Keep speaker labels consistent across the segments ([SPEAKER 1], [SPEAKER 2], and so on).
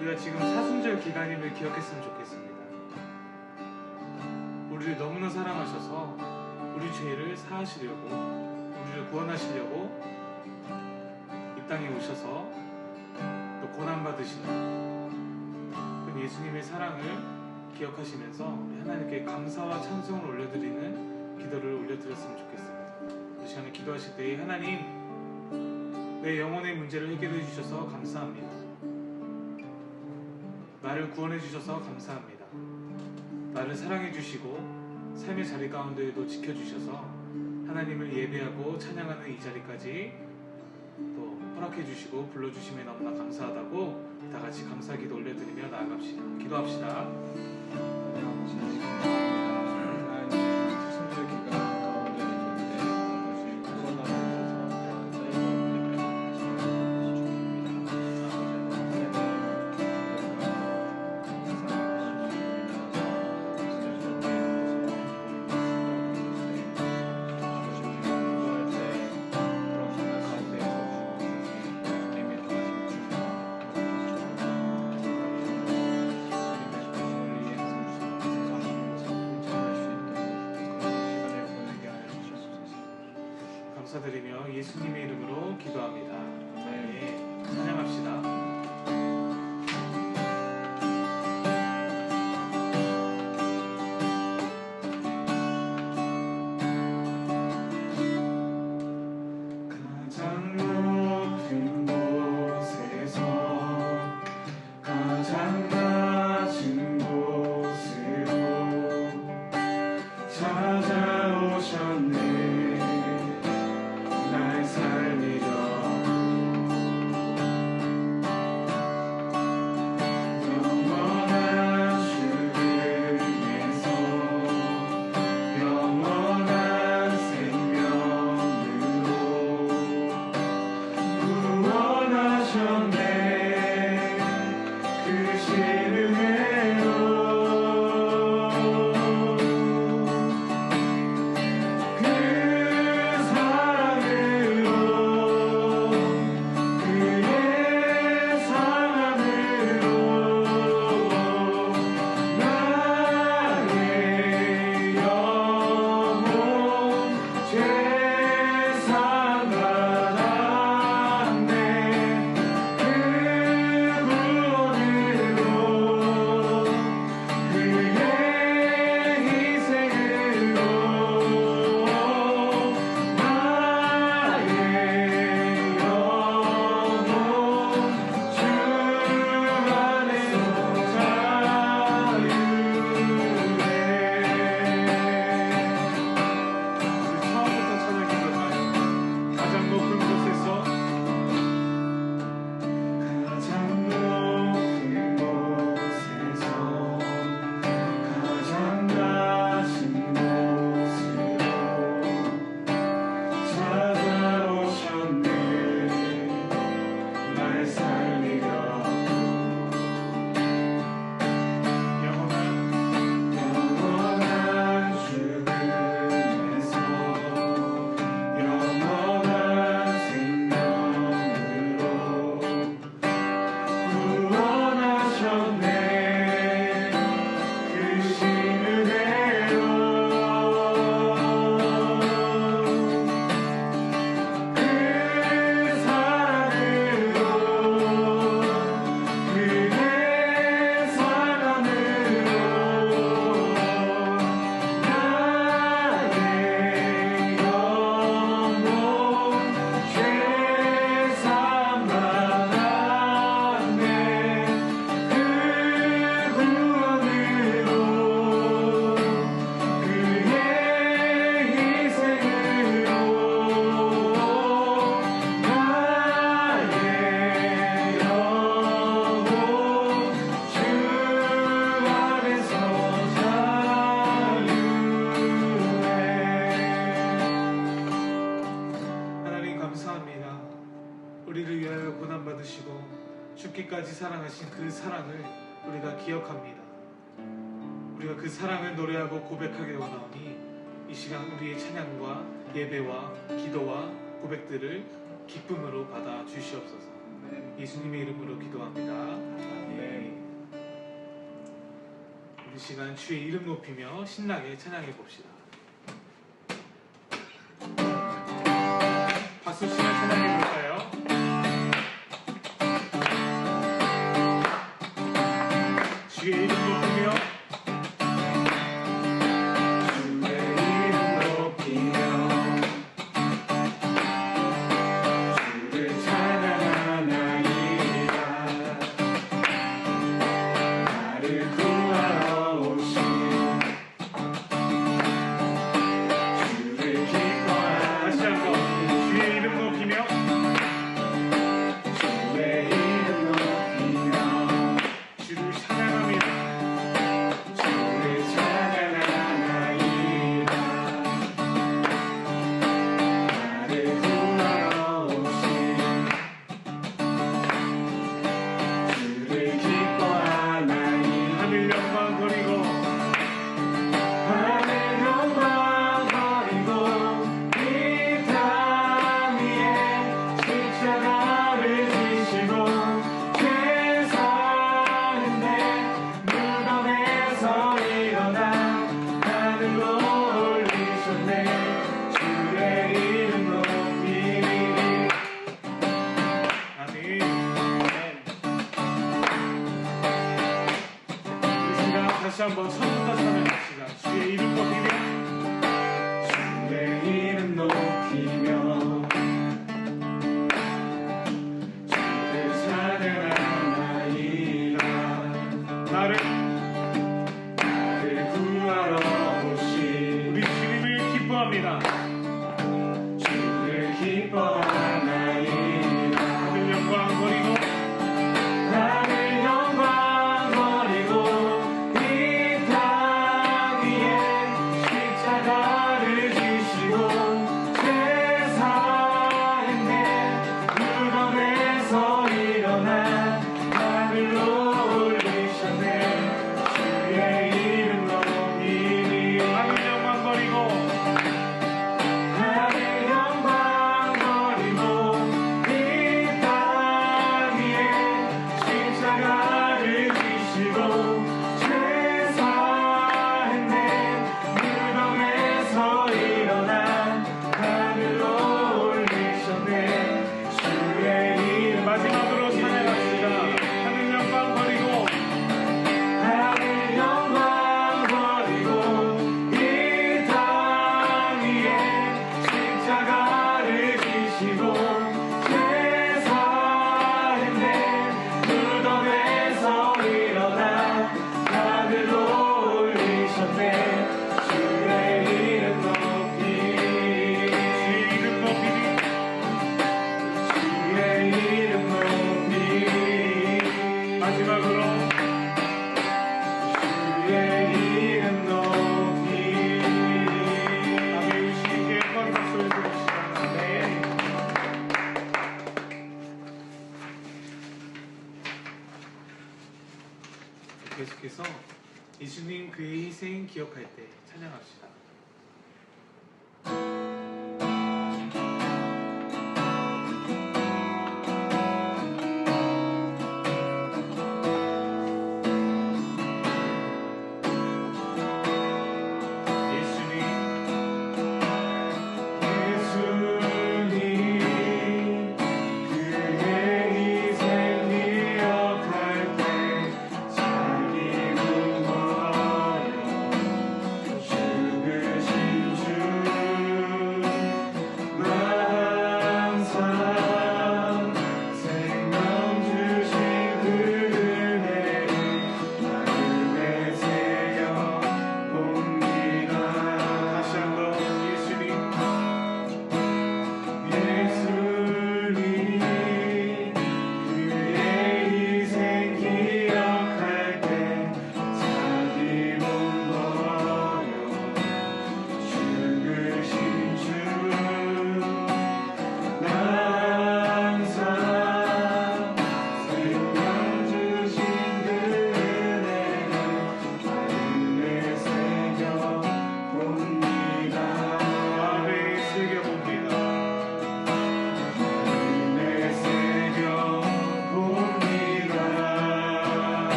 [SPEAKER 1] 우리가 지금 사순절 기간임을 기억했으면 좋겠습니다. 우리를 너무나 사랑하셔서 우리 죄를 사하시려고, 우리를 구원하시려고 이 땅에 오셔서 또 고난받으시는 그 예수님의 사랑을 기억하시면서 하나님께 감사와 찬송을 올려드리는 기도를 올려드렸으면 좋겠습니다. 이 시간에 기도하실 때 하나님, 내 영혼의 문제를 해결해 주셔서 감사합니다. 나를 구원해 주셔서 감사합니다. 나를 사랑해 주시고 삶의 자리 가운데에도 지켜주셔서 하나님을 예배하고 찬양하는 이 자리까지 또 허락해 주시고 불러주심에 너무나 감사하다고 다 같이 감사기도 올려드리며 나아갑시다. 기도합시다. 감사드리며 예수님의 이름으로 기도합니다. 네, 찬양합시다. 죽기까지 사랑하신 그 사랑을 우리가 기억합니다. 우리가 그 사랑을 노래하고 고백하게 원하오니 이 시간 우리의 찬양과 예배와 기도와 고백들을 기쁨으로 받아 주시옵소서. 예수님의 이름으로 기도합니다. 아멘. 우리 시간 주의 이름 높이며 신나게 찬양해 봅시다. 박수 치며 찬양해 볼까요? 주의 이름 높이며 다시 한번 처음부터 찬양합시다. 주의 이름 높이며 주의 이름 높이며 주를 찬양하나이다. 나를 구하러 오신 우리 주님을 기뻐합니다. 주를 기뻐하나이다. 하늘 영광 버리고 계속해서 예수님 그의 희생 기억할 때 찬양합시다.
[SPEAKER 2] 주를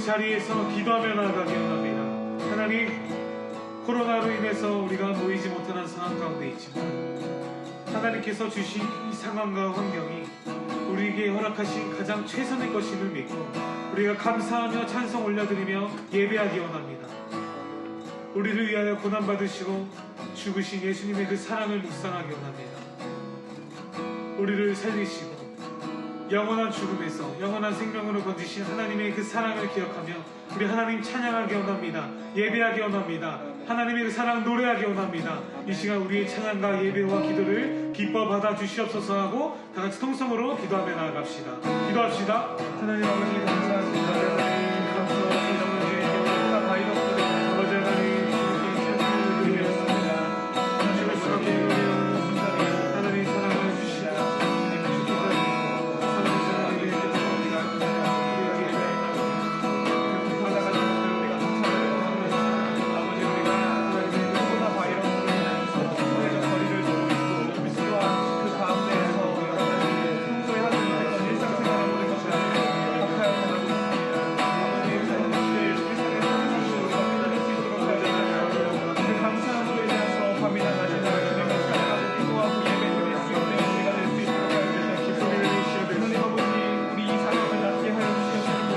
[SPEAKER 1] 자리에서 기도하며 나아가기 원합니다. 하나님, 코로나로 인해서 우리가 모이지 못하는 상황 가운데 있지만 하나님께서 주신 이 상황과 환경이 우리에게 허락하신 가장 최선의 것임을 믿고 우리가 감사하며 찬송 올려드리며 예배하기 원합니다. 우리를 위하여 고난받으시고 죽으신 예수님의 그 사랑을 묵상하기 원합니다. 우리를 살리시고 영원한 죽음에서 영원한 생명으로 건지신 하나님의 그 사랑을 기억하며 우리 하나님 찬양하기 원합니다. 예배하기 원합니다. 하나님의 그 사랑 노래하기 원합니다. 이 시간 우리의 찬양과 예배와 기도를 기뻐 받아 주시옵소서 하고 다 같이 통성으로 기도하며 나아갑시다. 기도합시다.
[SPEAKER 2] 하나님 아버지 감사합니다. 감사합니다. 코로나 바이러스를 아버지 하나님 주님께 찬송을 드리겠습니다. 주를 수밖에 하나님 사랑을 주시라. 하나님 축복하시고 하나님 사랑을 우리에게 받아가는 우리가 감사합니다. 아버지 우리가 하나님의 코로나 바이러스로 인해서 사회적 거리를 두고 있고 또한 그 가운데에서 평소에 하지 못했던 일상생활을 보는 것이 아니라 박하여 전하고 있습니다. 아버지 사람들 일상에 살아주시고 우리가 깨달을 수 있도록 도와주시고 그 감사함으로 인하여서 밤이나 낮이나 주님을 찬양하고 기도하고 예배드릴 수 있는 우리가 될 수 있도록 하여주시옵소서. 기쁨을 주시옵소서. 하나님 아버지 우리 이 상황을 낫게 하여 주시옵시고 이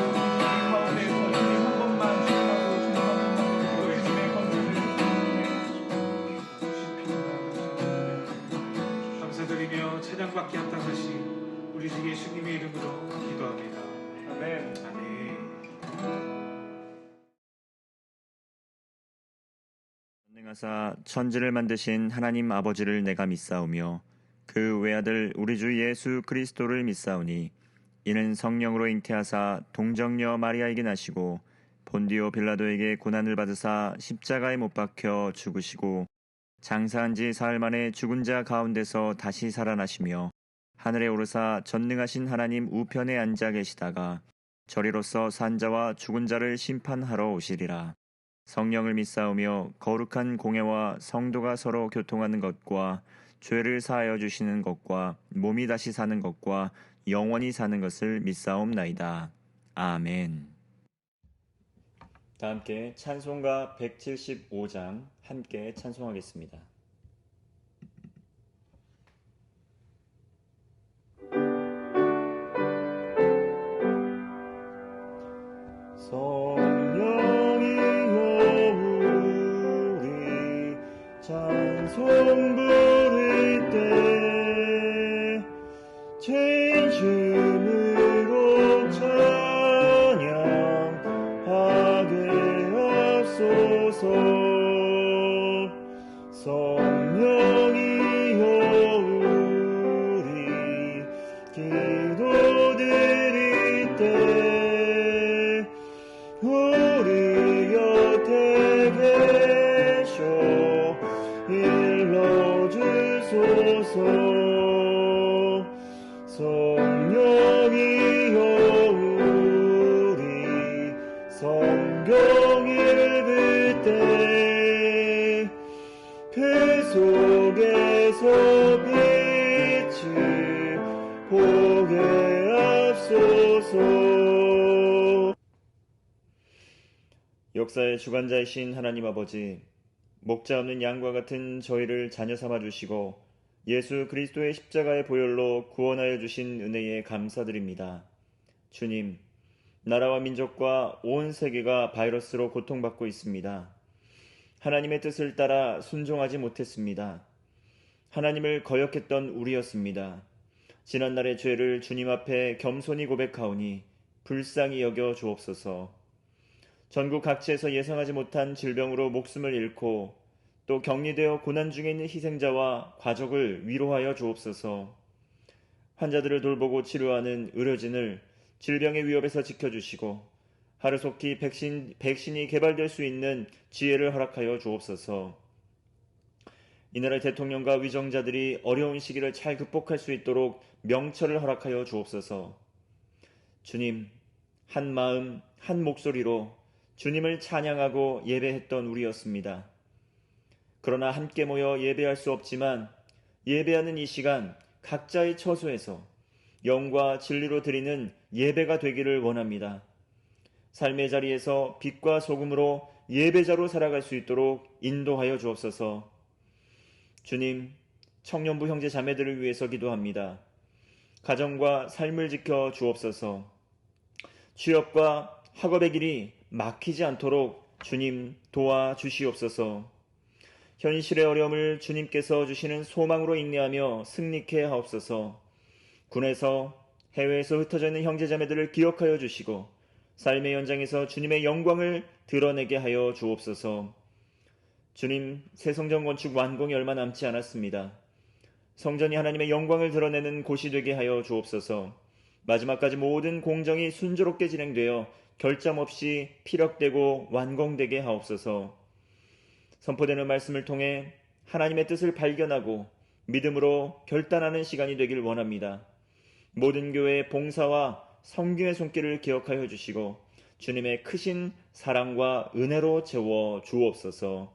[SPEAKER 2] 가운데에서 주님 한 번만 추천하고 주님 한 번만 기도해 주님의 건설을
[SPEAKER 1] 감사드리며 찬양받기 합당하신 우리 주 예수님의 이름으로 기도합니다.
[SPEAKER 2] 아멘.
[SPEAKER 1] 아멘.
[SPEAKER 3] 전능하사 천지를 만드신 하나님 아버지를 내가 믿사오며 그 외아들 우리 주 예수 그리스도를 믿사오니 이는 성령으로 잉태하사 동정녀 마리아에게 나시고 본디오 빌라도에게 고난을 받으사 십자가에 못 박혀 죽으시고 장사한 지 사흘 만에 죽은 자 가운데서 다시 살아나시며 하늘에 오르사 전능하신 하나님 우편에 앉아 계시다가 저리로서 산 자와 죽은 자를 심판하러 오시리라. 성령을 믿사오며 거룩한 공예와 성도가 서로 교통하는 것과 죄를 사하여 주시는 것과 몸이 다시 사는 것과 영원히 사는 것을 믿사옵나이다. 아멘. 다 함께 찬송가 175장 함께 찬송하겠습니다. 성령이여 우리 찬송 부를 때 진심으로 찬양하게 하소서. 성령이여 우리 기도드릴 때 우리 곁에 계셔 일러주소서. 성령이여 우리 성경 읽을 때 그 속에서 빛을 보게 하소서. 역사의 주관자이신 하나님 아버지, 목자 없는 양과 같은 저희를 자녀 삼아 주시고 예수 그리스도의 십자가의 보혈로 구원하여 주신 은혜에 감사드립니다. 주님, 나라와 민족과 온 세계가 바이러스로 고통받고 있습니다. 하나님의 뜻을 따라 순종하지 못했습니다. 하나님을 거역했던 우리였습니다. 지난날의 죄를 주님 앞에 겸손히 고백하오니 불쌍히 여겨 주옵소서. 전국 각지에서 예상하지 못한 질병으로 목숨을 잃고 또 격리되어 고난 중에 있는 희생자와 가족을 위로하여 주옵소서. 환자들을 돌보고 치료하는 의료진을 질병의 위협에서 지켜주시고 하루속히 백신이 개발될 수 있는 지혜를 허락하여 주옵소서. 이 나라 대통령과 위정자들이 어려운 시기를 잘 극복할 수 있도록 명철을 허락하여 주옵소서. 주님, 한 마음 한 목소리로 주님을 찬양하고 예배했던 우리였습니다. 그러나 함께 모여 예배할 수 없지만 예배하는 이 시간 각자의 처소에서 영과 진리로 드리는 예배가 되기를 원합니다. 삶의 자리에서 빛과 소금으로 예배자로 살아갈 수 있도록 인도하여 주옵소서. 주님, 청년부 형제 자매들을 위해서 기도합니다. 가정과 삶을 지켜 주옵소서. 취업과 학업의 길이 막히지 않도록 주님 도와주시옵소서. 현실의 어려움을 주님께서 주시는 소망으로 인내하며 승리케 하옵소서. 군에서 해외에서 흩어져 있는 형제자매들을 기억하여 주시고 삶의 현장에서 주님의 영광을 드러내게 하여 주옵소서. 주님, 새 성전 건축 완공이 얼마 남지 않았습니다. 성전이 하나님의 영광을 드러내는 곳이 되게 하여 주옵소서. 마지막까지 모든 공정이 순조롭게 진행되어 결점 없이 피력되고 완공되게 하옵소서. 선포되는 말씀을 통해 하나님의 뜻을 발견하고 믿음으로 결단하는 시간이 되길 원합니다. 모든 교회의 봉사와 성경의 손길을 기억하여 주시고 주님의 크신 사랑과 은혜로 채워 주옵소서.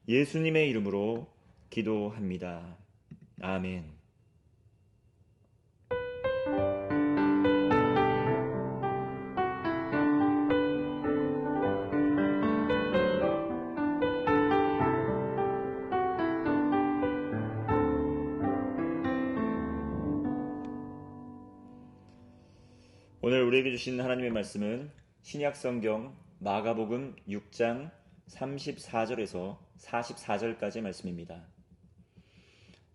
[SPEAKER 3] 예수님의 이름으로 기도합니다. 아멘. 오늘 우리에게 주신 하나님의 말씀은 신약성경 마가복음 6장 34절에서 44절까지의 말씀입니다.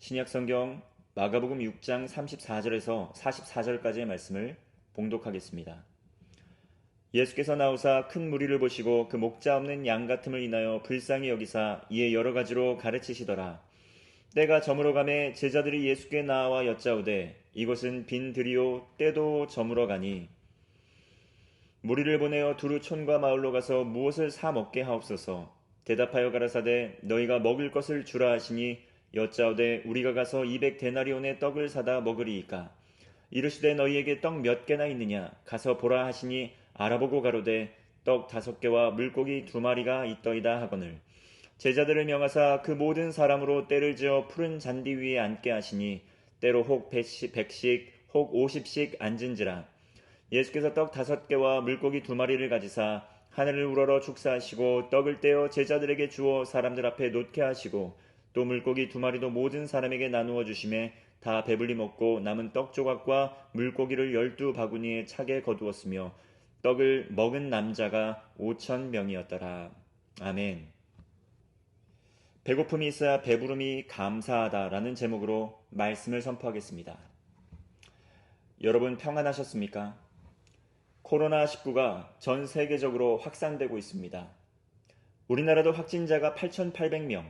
[SPEAKER 3] 신약성경 마가복음 6장 34절에서 44절까지의 말씀을 봉독하겠습니다. 예수께서 나오사 큰 무리를 보시고 그 목자 없는 양 같음을 인하여 불쌍히 여기사 이에 여러 가지로 가르치시더라. 때가 저물어 가매 제자들이 예수께 나와 여짜오되 이곳은 빈 들이요 때도 저물어 가니 무리를 보내어 두루 촌과 마을로 가서 무엇을 사 먹게 하옵소서. 대답하여 가라사대 너희가 먹을 것을 주라 하시니 여짜오되 우리가 가서 200데나리온의 떡을 사다 먹으리이까. 이르시되 너희에게 떡 몇 개나 있느냐 가서 보라 하시니 알아보고 가로되 떡 5개와 물고기 2마리가 있더이다 하거늘. 제자들을 명하사 그 모든 사람으로 때를 지어 푸른 잔디 위에 앉게 하시니 때로 혹 100씩 혹 50씩 앉은지라. 예수께서 떡 5개와 물고기 2마리를 가지사 하늘을 우러러 축사하시고 떡을 떼어 제자들에게 주어 사람들 앞에 놓게 하시고 또 물고기 2마리도 모든 사람에게 나누어 주심에 다 배불리 먹고 남은 떡 조각과 물고기를 12바구니에 차게 거두었으며 떡을 먹은 남자가 5,000명이었더라. 아멘. 배고픔이 있어야 배부름이 감사하다라는 제목으로 말씀을 선포하겠습니다. 여러분 평안하셨습니까? 코로나19가 전 세계적으로 확산되고 있습니다. 우리나라도 확진자가 8,800명,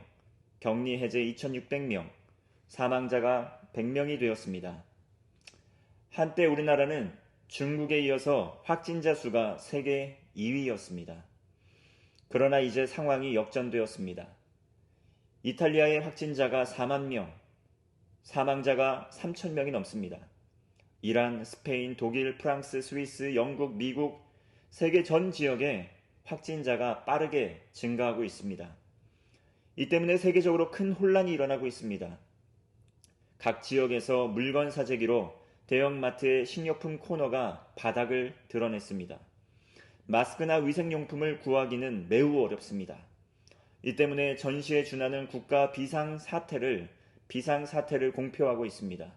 [SPEAKER 3] 격리 해제 2,600명, 사망자가 100명이 되었습니다. 한때 우리나라는 중국에 이어서 확진자 수가 세계 2위였습니다. 그러나 이제 상황이 역전되었습니다. 이탈리아의 확진자가 4만 명, 사망자가 3,000명이 넘습니다. 이란, 스페인, 독일, 프랑스, 스위스, 영국, 미국, 세계 전 지역에 확진자가 빠르게 증가하고 있습니다. 이 때문에 세계적으로 큰 혼란이 일어나고 있습니다. 각 지역에서 물건 사재기로 대형마트의 식료품 코너가 바닥을 드러냈습니다. 마스크나 위생용품을 구하기는 매우 어렵습니다. 이 때문에 전시에 준하는 국가 비상사태를 공표하고 있습니다.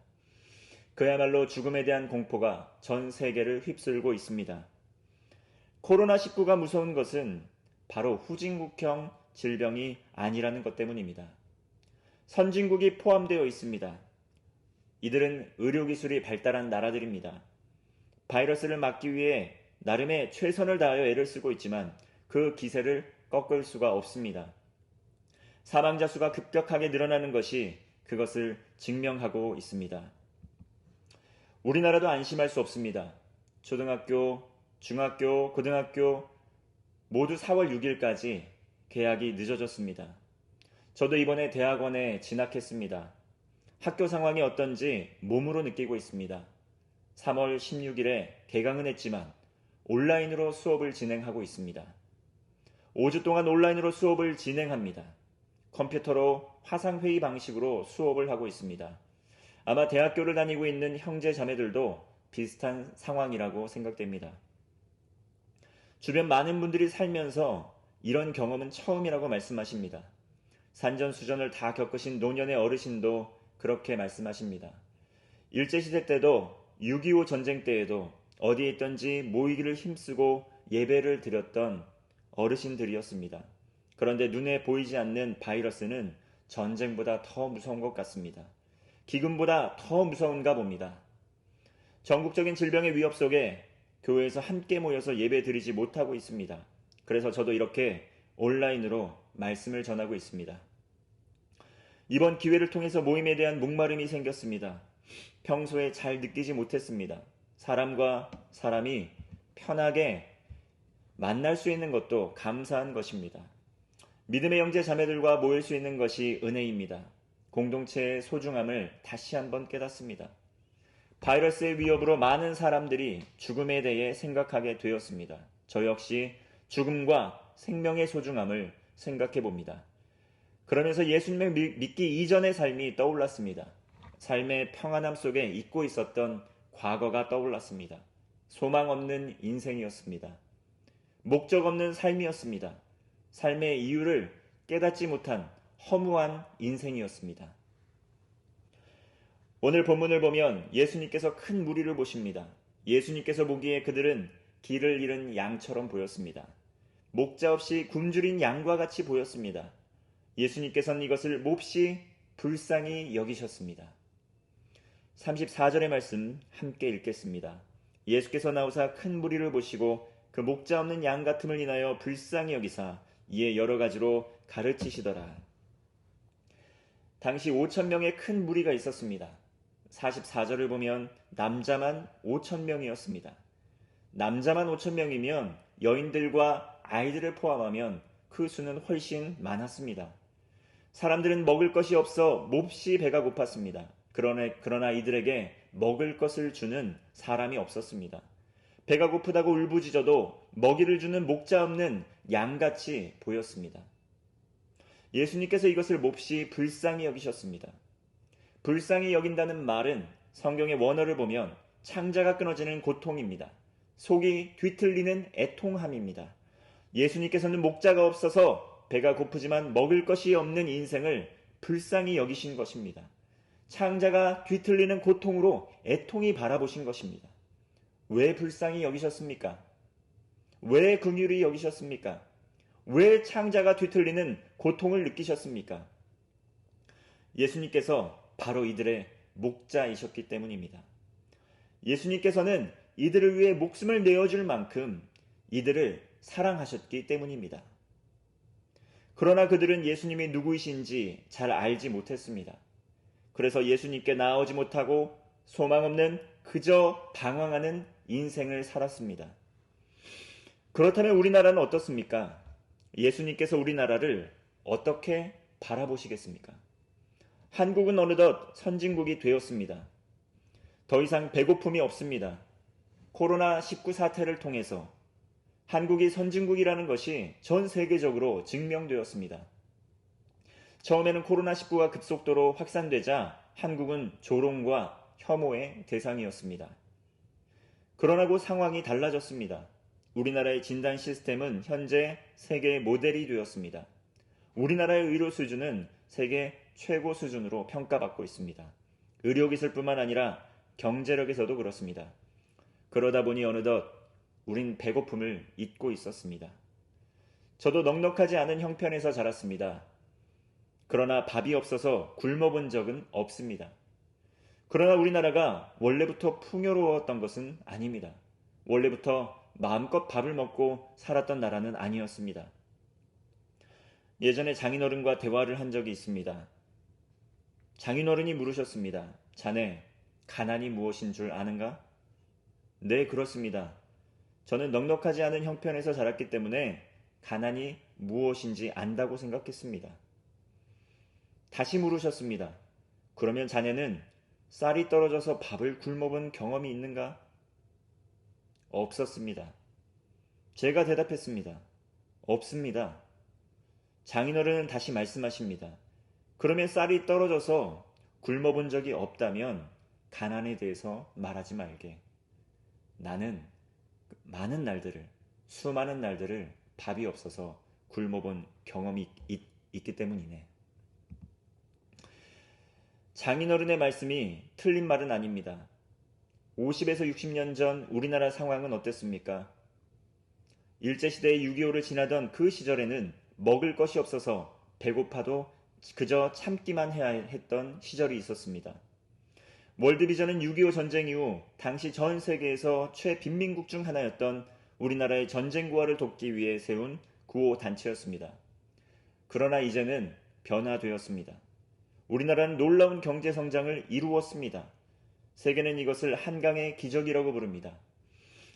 [SPEAKER 3] 그야말로 죽음에 대한 공포가 전 세계를 휩쓸고 있습니다. 코로나19가 무서운 것은 바로 후진국형 질병이 아니라는 것 때문입니다. 선진국이 포함되어 있습니다. 이들은 의료기술이 발달한 나라들입니다. 바이러스를 막기 위해 나름의 최선을 다하여 애를 쓰고 있지만 그 기세를 꺾을 수가 없습니다. 사망자 수가 급격하게 늘어나는 것이 그것을 증명하고 있습니다. 우리나라도 안심할 수 없습니다. 초등학교, 중학교, 고등학교 모두 4월 6일까지 개학이 늦어졌습니다. 저도 이번에 대학원에 진학했습니다. 학교 상황이 어떤지 몸으로 느끼고 있습니다. 3월 16일에 개강은 했지만 온라인으로 수업을 진행하고 있습니다. 5주 동안 온라인으로 수업을 진행합니다. 컴퓨터로 화상회의 방식으로 수업을 하고 있습니다. 아마 대학교를 다니고 있는 형제 자매들도 비슷한 상황이라고 생각됩니다. 주변 많은 분들이 살면서 이런 경험은 처음이라고 말씀하십니다. 산전수전을 다 겪으신 노년의 어르신도 그렇게 말씀하십니다. 일제시대 때도 6.25 전쟁 때에도 어디에 있던지 모이기를 힘쓰고 예배를 드렸던 어르신들이었습니다. 그런데 눈에 보이지 않는 바이러스는 전쟁보다 더 무서운 것 같습니다. 기근보다 더 무서운가 봅니다. 전국적인 질병의 위협 속에 교회에서 함께 모여서 예배 드리지 못하고 있습니다. 그래서 저도 이렇게 온라인으로 말씀을 전하고 있습니다. 이번 기회를 통해서 모임에 대한 목마름이 생겼습니다. 평소에 잘 느끼지 못했습니다. 사람과 사람이 편하게 만날 수 있는 것도 감사한 것입니다. 믿음의 형제 자매들과 모일 수 있는 것이 은혜입니다. 공동체의 소중함을 다시 한번 깨닫습니다. 바이러스의 위협으로 많은 사람들이 죽음에 대해 생각하게 되었습니다. 저 역시 죽음과 생명의 소중함을 생각해 봅니다. 그러면서 예수님을 믿기 이전의 삶이 떠올랐습니다. 삶의 평안함 속에 잊고 있었던 과거가 떠올랐습니다. 소망 없는 인생이었습니다. 목적 없는 삶이었습니다. 삶의 이유를 깨닫지 못한 허무한 인생이었습니다. 오늘 본문을 보면 예수님께서 큰 무리를 보십니다. 예수님께서 보기에 그들은 길을 잃은 양처럼 보였습니다. 목자 없이 굶주린 양과 같이 보였습니다. 예수님께서는 이것을 몹시 불쌍히 여기셨습니다. 34절의 말씀 함께 읽겠습니다. 예수께서 나오사 큰 무리를 보시고 그 목자 없는 양 같음을 인하여 불쌍히 여기사 이에 여러 가지로 가르치시더라. 당시 5,000명의 큰 무리가 있었습니다. 44절을 보면 남자만 5,000명이었습니다. 남자만 5,000명이면 여인들과 아이들을 포함하면 그 수는 훨씬 많았습니다. 사람들은 먹을 것이 없어 몹시 배가 고팠습니다. 그러나 이들에게 먹을 것을 주는 사람이 없었습니다. 배가 고프다고 울부짖어도 먹이를 주는 목자 없는 양같이 보였습니다. 예수님께서 이것을 몹시 불쌍히 여기셨습니다. 불쌍히 여긴다는 말은 성경의 원어를 보면 창자가 끊어지는 고통입니다. 속이 뒤틀리는 애통함입니다. 예수님께서는 목자가 없어서 배가 고프지만 먹을 것이 없는 인생을 불쌍히 여기신 것입니다. 창자가 뒤틀리는 고통으로 애통히 바라보신 것입니다. 왜 불쌍히 여기셨습니까? 왜 긍휼히 여기셨습니까? 왜 창자가 뒤틀리는 고통을 느끼셨습니까? 예수님께서 바로 이들의 목자이셨기 때문입니다. 예수님께서는 이들을 위해 목숨을 내어줄 만큼 이들을 사랑하셨기 때문입니다. 그러나 그들은 예수님이 누구이신지 잘 알지 못했습니다. 그래서 예수님께 나아오지 못하고 소망 없는 그저 방황하는 인생을 살았습니다. 그렇다면 우리나라는 어떻습니까? 예수님께서 우리나라를 어떻게 바라보시겠습니까? 한국은 어느덧 선진국이 되었습니다. 더 이상 배고픔이 없습니다. 코로나19 사태를 통해서 한국이 선진국이라는 것이 전 세계적으로 증명되었습니다. 처음에는 코로나19가 급속도로 확산되자 한국은 조롱과 혐오의 대상이었습니다. 그러나 그 상황이 달라졌습니다. 우리나라의 진단 시스템은 현재 세계의 모델이 되었습니다. 우리나라의 의료 수준은 세계 최고 수준으로 평가받고 있습니다. 의료기술뿐만 아니라 경제력에서도 그렇습니다. 그러다 보니 어느덧 우린 배고픔을 잊고 있었습니다. 저도 넉넉하지 않은 형편에서 자랐습니다. 그러나 밥이 없어서 굶어본 적은 없습니다. 그러나 우리나라가 원래부터 풍요로웠던 것은 아닙니다. 원래부터 마음껏 밥을 먹고 살았던 나라는 아니었습니다. 예전에 장인어른과 대화를 한 적이 있습니다. 장인어른이 물으셨습니다. 자네, 가난이 무엇인 줄 아는가? 네, 그렇습니다. 저는 넉넉하지 않은 형편에서 자랐기 때문에 가난이 무엇인지 안다고 생각했습니다. 다시 물으셨습니다. 그러면 자네는 쌀이 떨어져서 밥을 굶어본 경험이 있는가? 없었습니다. 제가 대답했습니다. 없습니다. 장인어른은 다시 말씀하십니다. 그러면 쌀이 떨어져서 굶어본 적이 없다면 가난에 대해서 말하지 말게. 나는 많은 날들을 수많은 날들을 밥이 없어서 굶어본 경험이 있기 때문이네. 장인어른의 말씀이 틀린 말은 아닙니다. 50에서 60년 전 우리나라 상황은 어땠습니까? 일제시대의 6.25를 지나던 그 시절에는 먹을 것이 없어서 배고파도 그저 참기만 해야 했던 시절이 있었습니다. 월드비전은 6.25 전쟁 이후 당시 전 세계에서 최빈민국 중 하나였던 우리나라의 전쟁 고아를 돕기 위해 세운 구호 단체였습니다. 그러나 이제는 변화되었습니다. 우리나라는 놀라운 경제 성장을 이루었습니다. 세계는 이것을 한강의 기적이라고 부릅니다.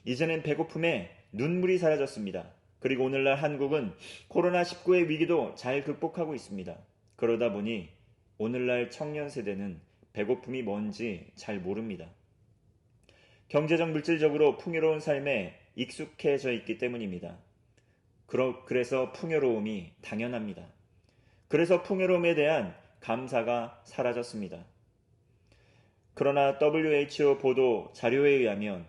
[SPEAKER 3] 이제는 배고픔에 눈물이 사라졌습니다. 그리고 오늘날 한국은 코로나19의 위기도 잘 극복하고 있습니다. 그러다 보니 오늘날 청년 세대는 배고픔이 뭔지 잘 모릅니다. 경제적 물질적으로 풍요로운 삶에 익숙해져 있기 때문입니다. 그래서 풍요로움이 당연합니다. 그래서 풍요로움에 대한 감사가 사라졌습니다. 그러나 WHO 보도 자료에 의하면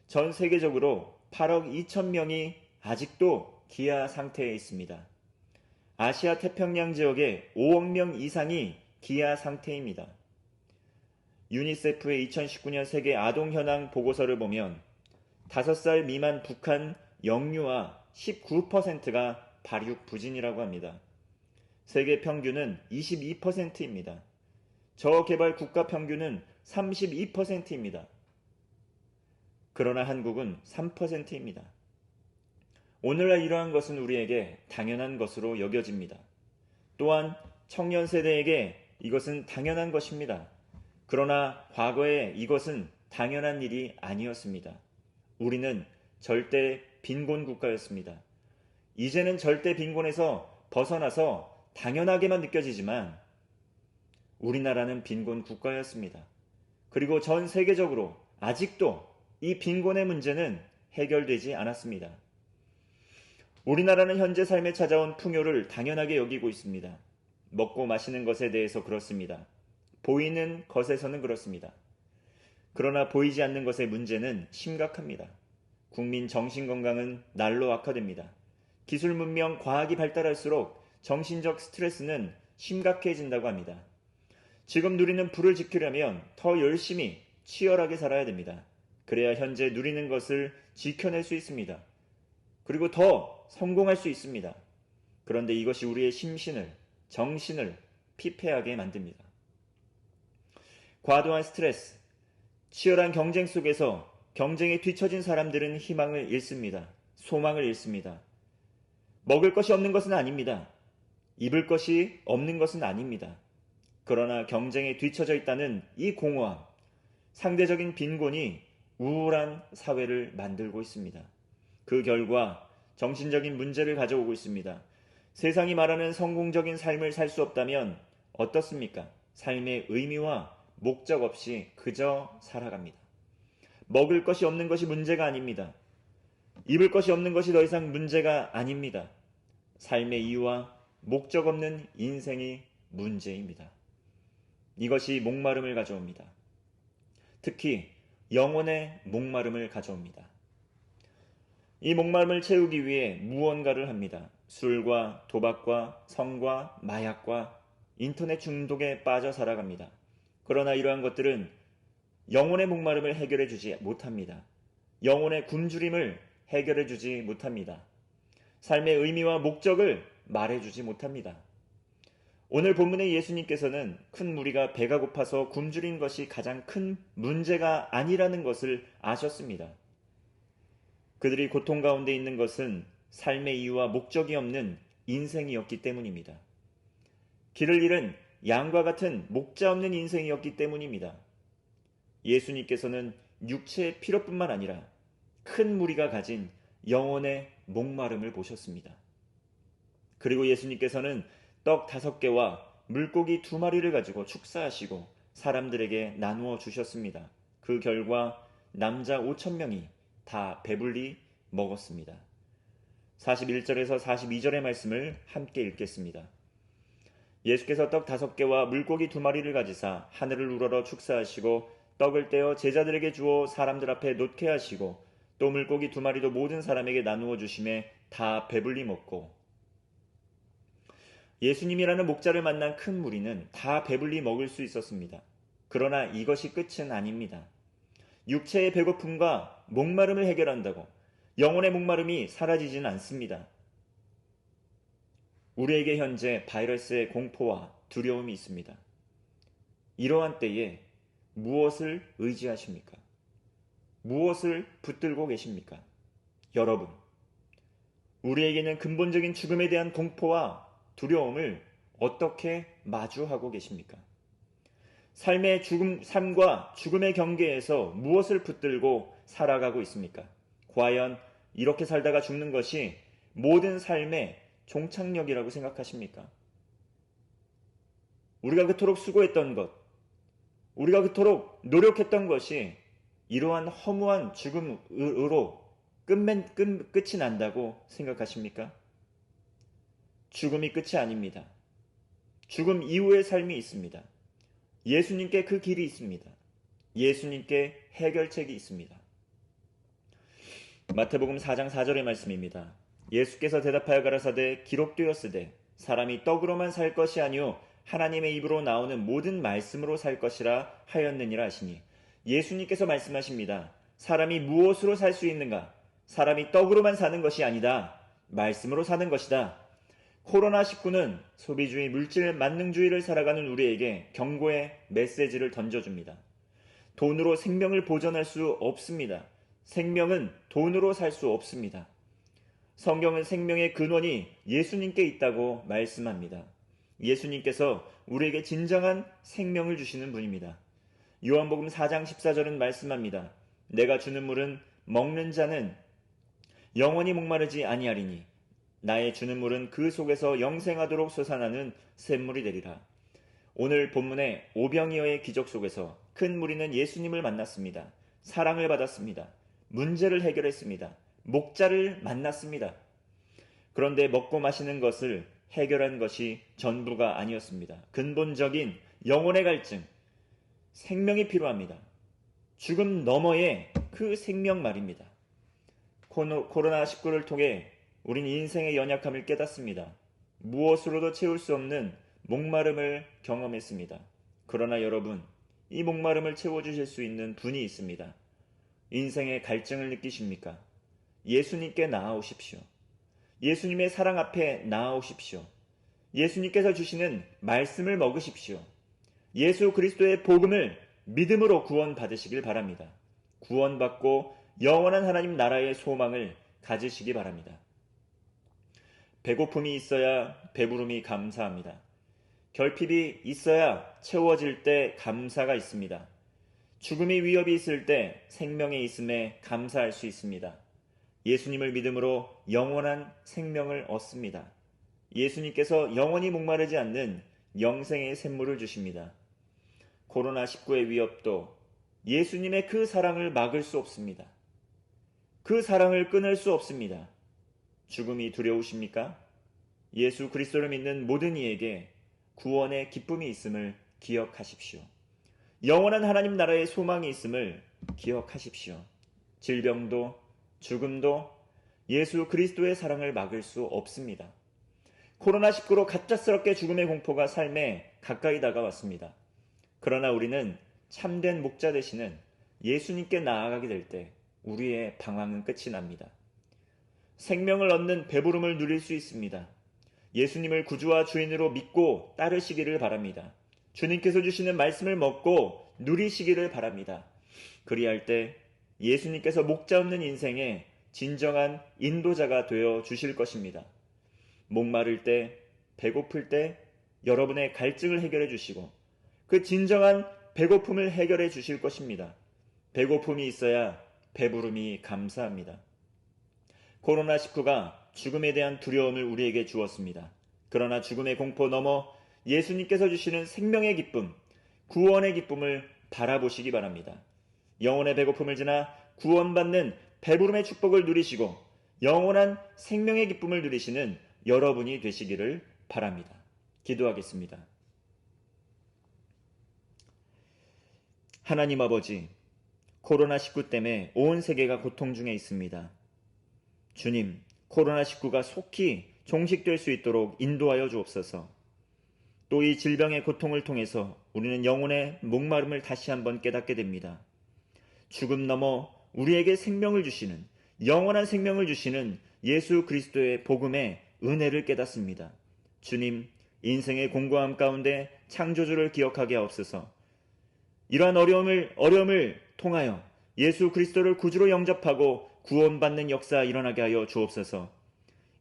[SPEAKER 3] 전 세계적으로 8억 2천 명이 아직도 기아 상태에 있습니다. 아시아 태평양 지역의 5억 명 이상이 기아 상태입니다. 유니세프의 2019년 세계 아동 현황 보고서를 보면 5살 미만 북한 영유아 19%가 발육 부진이라고 합니다. 세계 평균은 22%입니다. 저개발 국가 평균은 32%입니다. 그러나 한국은 3%입니다. 오늘날 이러한 것은 우리에게 당연한 것으로 여겨집니다. 또한 청년 세대에게 이것은 당연한 것입니다. 그러나 과거에 이것은 당연한 일이 아니었습니다. 우리는 절대 빈곤 국가였습니다. 이제는 절대 빈곤에서 벗어나서 당연하게만 느껴지지만 우리나라는 빈곤 국가였습니다. 그리고 전 세계적으로 아직도 이 빈곤의 문제는 해결되지 않았습니다. 우리나라는 현재 삶에 찾아온 풍요를 당연하게 여기고 있습니다. 먹고 마시는 것에 대해서 그렇습니다. 보이는 것에서는 그렇습니다. 그러나 보이지 않는 것의 문제는 심각합니다. 국민 정신건강은 날로 악화됩니다. 기술 문명, 과학이 발달할수록 정신적 스트레스는 심각해진다고 합니다. 지금 누리는 부를 지키려면 더 열심히 치열하게 살아야 됩니다. 그래야 현재 누리는 것을 지켜낼 수 있습니다. 그리고 더 성공할 수 있습니다. 그런데 이것이 우리의 심신을, 정신을 피폐하게 만듭니다. 과도한 스트레스, 치열한 경쟁 속에서 경쟁에 뒤처진 사람들은 희망을 잃습니다. 소망을 잃습니다. 먹을 것이 없는 것은 아닙니다. 입을 것이 없는 것은 아닙니다. 그러나 경쟁에 뒤처져 있다는 이 공허함, 상대적인 빈곤이 우울한 사회를 만들고 있습니다. 그 결과 정신적인 문제를 가져오고 있습니다. 세상이 말하는 성공적인 삶을 살 수 없다면 어떻습니까? 삶의 의미와 목적 없이 그저 살아갑니다. 먹을 것이 없는 것이 문제가 아닙니다. 입을 것이 없는 것이 더 이상 문제가 아닙니다. 삶의 이유와 목적 없는 인생이 문제입니다. 이것이 목마름을 가져옵니다. 특히 영혼의 목마름을 가져옵니다. 이 목마름을 채우기 위해 무언가를 합니다. 술과 도박과 성과 마약과 인터넷 중독에 빠져 살아갑니다. 그러나 이러한 것들은 영혼의 목마름을 해결해 주지 못합니다. 영혼의 굶주림을 해결해 주지 못합니다. 삶의 의미와 목적을 말해 주지 못합니다. 오늘 본문의 예수님께서는 큰 무리가 배가 고파서 굶주린 것이 가장 큰 문제가 아니라는 것을 아셨습니다. 그들이 고통 가운데 있는 것은 삶의 이유와 목적이 없는 인생이었기 때문입니다. 길을 잃은 양과 같은 목자 없는 인생이었기 때문입니다. 예수님께서는 육체의 필요뿐만 아니라 큰 무리가 가진 영혼의 목마름을 보셨습니다. 그리고 예수님께서는 떡 5개와 물고기 2마리를 가지고 축사하시고 사람들에게 나누어 주셨습니다. 그 결과 남자 5,000명이 다 배불리 먹었습니다. 41절에서 42절의 말씀을 함께 읽겠습니다. 예수께서 떡 5개와 물고기 2마리를 가지사 하늘을 우러러 축사하시고 떡을 떼어 제자들에게 주어 사람들 앞에 놓게 하시고 또 물고기 2마리도 모든 사람에게 나누어 주심에 다 배불리 먹고, 예수님이라는 목자를 만난 큰 무리는 다 배불리 먹을 수 있었습니다. 그러나 이것이 끝은 아닙니다. 육체의 배고픔과 목마름을 해결한다고 영혼의 목마름이 사라지지는 않습니다. 우리에게 현재 바이러스의 공포와 두려움이 있습니다. 이러한 때에 무엇을 의지하십니까? 무엇을 붙들고 계십니까? 여러분, 우리에게는 근본적인 죽음에 대한 공포와 두려움을 어떻게 마주하고 계십니까? 삶과 죽음의 경계에서 무엇을 붙들고 살아가고 있습니까? 과연 이렇게 살다가 죽는 것이 모든 삶의 종착역이라고 생각하십니까? 우리가 그토록 수고했던 것, 우리가 그토록 노력했던 것이 이러한 허무한 죽음으로 끝이 난다고 생각하십니까? 죽음이 끝이 아닙니다. 죽음 이후의 삶이 있습니다. 예수님께 그 길이 있습니다. 예수님께 해결책이 있습니다. 마태복음 4장 4절의 말씀입니다. 예수께서 대답하여 가라사대 기록되었으되 사람이 떡으로만 살 것이 아니요 하나님의 입으로 나오는 모든 말씀으로 살 것이라 하였느니라 하시니, 예수님께서 말씀하십니다. 사람이 무엇으로 살 수 있는가? 사람이 떡으로만 사는 것이 아니다. 말씀으로 사는 것이다. 코로나19는 소비주의, 물질 만능주의를 살아가는 우리에게 경고의 메시지를 던져줍니다. 돈으로 생명을 보존할 수 없습니다. 생명은 돈으로 살 수 없습니다. 성경은 생명의 근원이 예수님께 있다고 말씀합니다. 예수님께서 우리에게 진정한 생명을 주시는 분입니다. 요한복음 4장 14절은 말씀합니다. 내가 주는 물은 먹는 자는 영원히 목마르지 아니하리니 나의 주는 물은 그 속에서 영생하도록 솟아나는 샘물이 되리라. 오늘 본문의 오병이어의 기적 속에서 큰 무리는 예수님을 만났습니다. 사랑을 받았습니다. 문제를 해결했습니다. 목자를 만났습니다. 그런데 먹고 마시는 것을 해결한 것이 전부가 아니었습니다. 근본적인 영혼의 갈증, 생명이 필요합니다. 죽음 너머의 그 생명 말입니다. 코로나19를 통해 우린 인생의 연약함을 깨닫습니다. 무엇으로도 채울 수 없는 목마름을 경험했습니다. 그러나 여러분, 이 목마름을 채워주실 수 있는 분이 있습니다. 인생의 갈증을 느끼십니까? 예수님께 나아오십시오. 예수님의 사랑 앞에 나아오십시오. 예수님께서 주시는 말씀을 먹으십시오. 예수 그리스도의 복음을 믿음으로 구원받으시길 바랍니다. 구원받고 영원한 하나님 나라의 소망을 가지시기 바랍니다. 배고픔이 있어야 배부름이 감사합니다. 결핍이 있어야 채워질 때 감사가 있습니다. 죽음의 위협이 있을 때 생명의 있음에 감사할 수 있습니다. 예수님을 믿음으로 영원한 생명을 얻습니다. 예수님께서 영원히 목마르지 않는 영생의 샘물을 주십니다. 코로나19의 위협도 예수님의 그 사랑을 막을 수 없습니다. 그 사랑을 끊을 수 없습니다. 죽음이 두려우십니까? 예수 그리스도를 믿는 모든 이에게 구원의 기쁨이 있음을 기억하십시오. 영원한 하나님 나라의 소망이 있음을 기억하십시오. 질병도 죽음도 예수 그리스도의 사랑을 막을 수 없습니다. 코로나19로 갑작스럽게 죽음의 공포가 삶에 가까이 다가왔습니다. 그러나 우리는 참된 목자 되시는 예수님께 나아가게 될 때 우리의 방황은 끝이 납니다. 생명을 얻는 배부름을 누릴 수 있습니다. 예수님을 구주와 주인으로 믿고 따르시기를 바랍니다. 주님께서 주시는 말씀을 먹고 누리시기를 바랍니다. 그리할 때 예수님께서 목자 없는 인생의 진정한 인도자가 되어 주실 것입니다. 목마를 때, 배고플 때 여러분의 갈증을 해결해 주시고 그 진정한 배고픔을 해결해 주실 것입니다. 배고픔이 있어야 배부름이 감사합니다. 코로나19가 죽음에 대한 두려움을 우리에게 주었습니다. 그러나 죽음의 공포 넘어 예수님께서 주시는 생명의 기쁨, 구원의 기쁨을 바라보시기 바랍니다. 영혼의 배고픔을 지나 구원받는 배부름의 축복을 누리시고 영원한 생명의 기쁨을 누리시는 여러분이 되시기를 바랍니다. 기도하겠습니다. 하나님 아버지, 코로나19 때문에 온 세계가 고통 중에 있습니다. 주님, 코로나19가 속히 종식될 수 있도록 인도하여 주옵소서. 또 이 질병의 고통을 통해서 우리는 영혼의 목마름을 다시 한번 깨닫게 됩니다. 죽음 넘어 우리에게 생명을 주시는, 영원한 생명을 주시는 예수 그리스도의 복음의 은혜를 깨닫습니다. 주님, 인생의 공고함 가운데 창조주를 기억하게 하옵소서. 이러한 어려움을 통하여 예수 그리스도를 구주로 영접하고 구원받는 역사 일어나게 하여 주옵소서.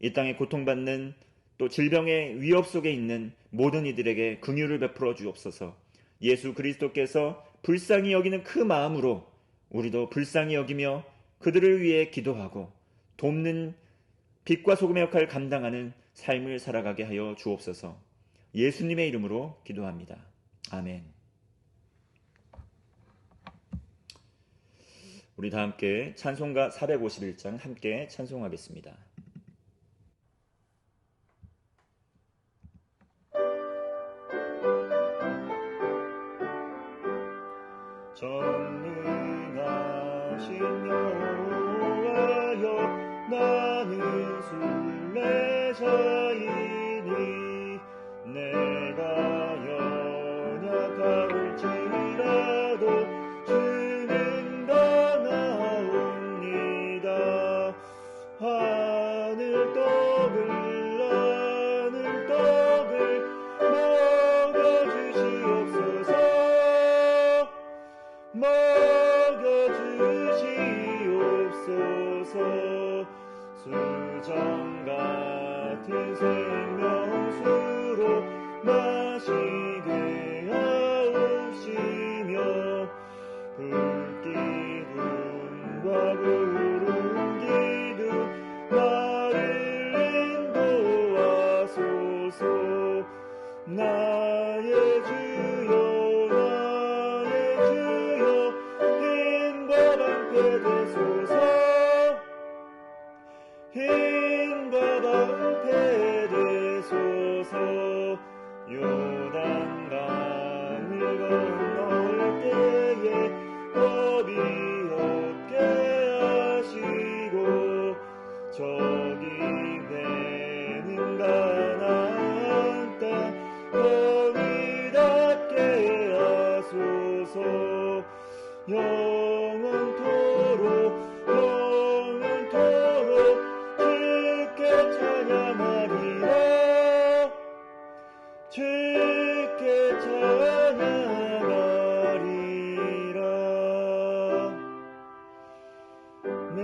[SPEAKER 3] 이 땅에 고통받는 또 질병의 위협 속에 있는 모든 이들에게 긍휼을 베풀어 주옵소서. 예수 그리스도께서 불쌍히 여기는 그 마음으로 우리도 불쌍히 여기며 그들을 위해 기도하고 돕는 빛과 소금의 역할을 감당하는 삶을 살아가게 하여 주옵소서. 예수님의 이름으로 기도합니다. 아멘. 우리 다 함께 찬송가 451장 함께 찬송하겠습니다. 전능하신 여호와여, 나는 순례자이니 내가 연약할지라도 주는 강하옵니다. 하늘떡을 먹여주시옵소서. 먹여주시옵소서. 수정 같은 생명수로 마시게 하옵시며 불기둥과 구름기둥 나를 인도하소서. 나의 주여 힘과 방패 되소서. 힘과 방패 되소서. 요단강을 건널 때에 겁이 없게 하시고 저기 배는 가나안 땅 거기 닿게 하소서. 영원토록 주께 찬양하리라. 주께 찬양하리라. 아멘.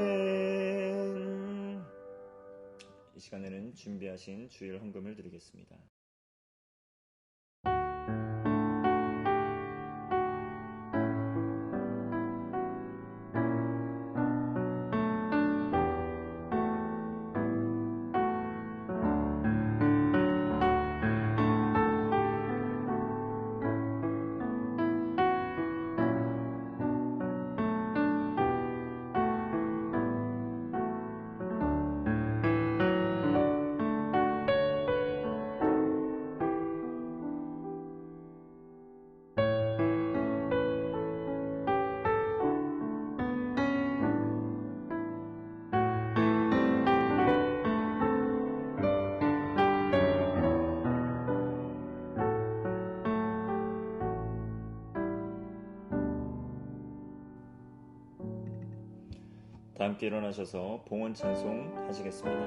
[SPEAKER 3] 이 시간에는 준비하신 주일 헌금을 드리겠습니다. 다 함께 일어나셔서 봉헌 찬송 하시겠습니다.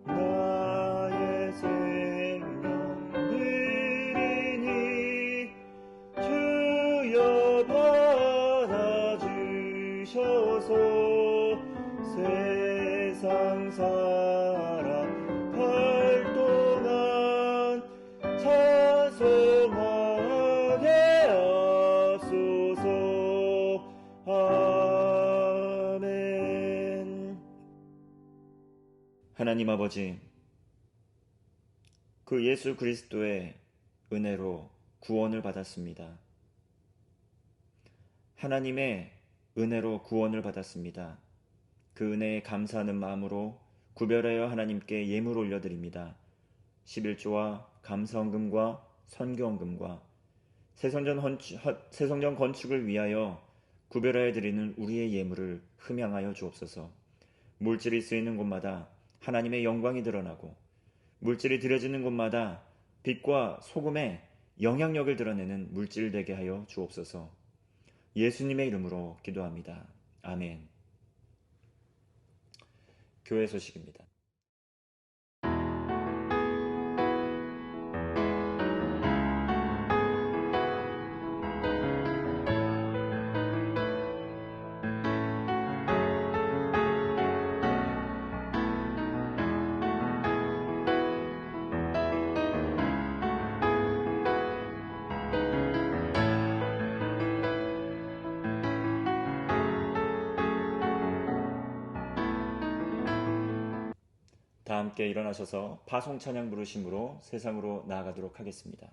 [SPEAKER 3] 나의 생명 드리니 주여 받아주셔서 세상 살아갈 동안 찬송하게 하소서. 아멘. 하나님 아버지, 그 예수 그리스도의 은혜로 구원을 받았습니다. 하나님의 은혜로 구원을 받았습니다. 그 은혜에 감사하는 마음으로 구별하여 하나님께 예물 올려드립니다. 11조와 감사헌금과 선교헌금과 새성전 건축을 위하여 구별하여 드리는 우리의 예물을 흠양하여 주옵소서. 물질이 쓰이는 곳마다 하나님의 영광이 드러나고 물질이 들여지는 곳마다 빛과 소금의 영향력을 드러내는 물질 되게 하여 주옵소서. 예수님의 이름으로 기도합니다. 아멘. 교회 소식입니다. 다 함께 일어나셔서 파송 찬양 부르심으로 세상으로 나아가도록 하겠습니다.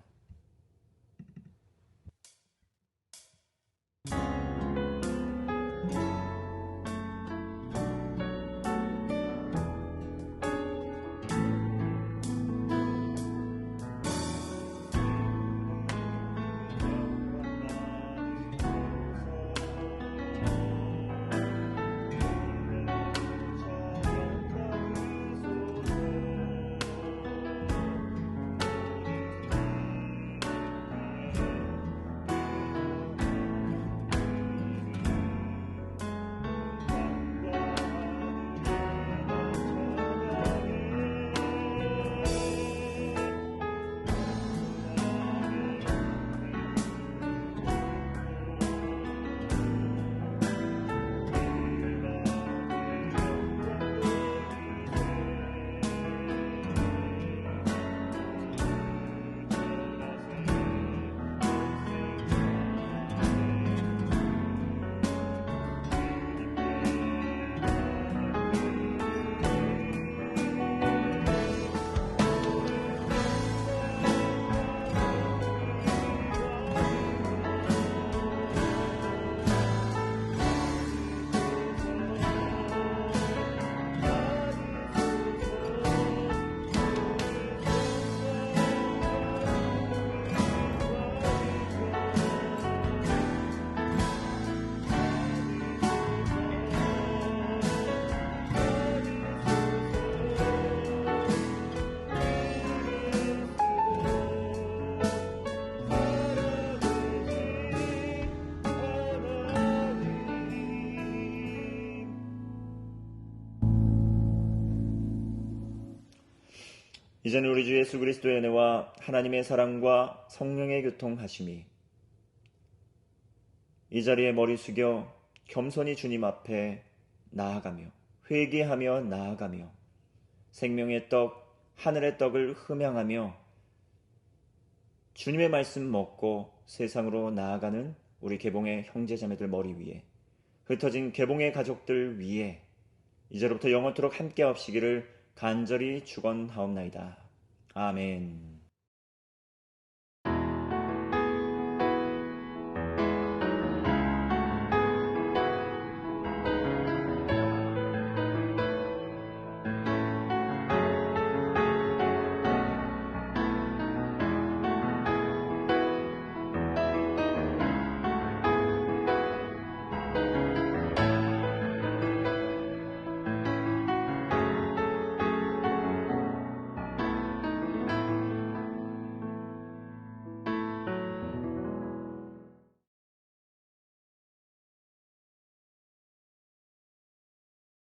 [SPEAKER 3] 이제는 우리 주 예수 그리스도의 은혜와 하나님의 사랑과 성령의 교통하심이 이 자리에 머리 숙여 겸손히 주님 앞에 나아가며 회개하며 나아가며 생명의 떡, 하늘의 떡을 흠양하며 주님의 말씀 먹고 세상으로 나아가는 우리 개봉의 형제자매들 머리 위에 흩어진 개봉의 가족들 위에 이제로부터 영원토록 함께 하시기를 간절히 축원하옵나이다. 아멘.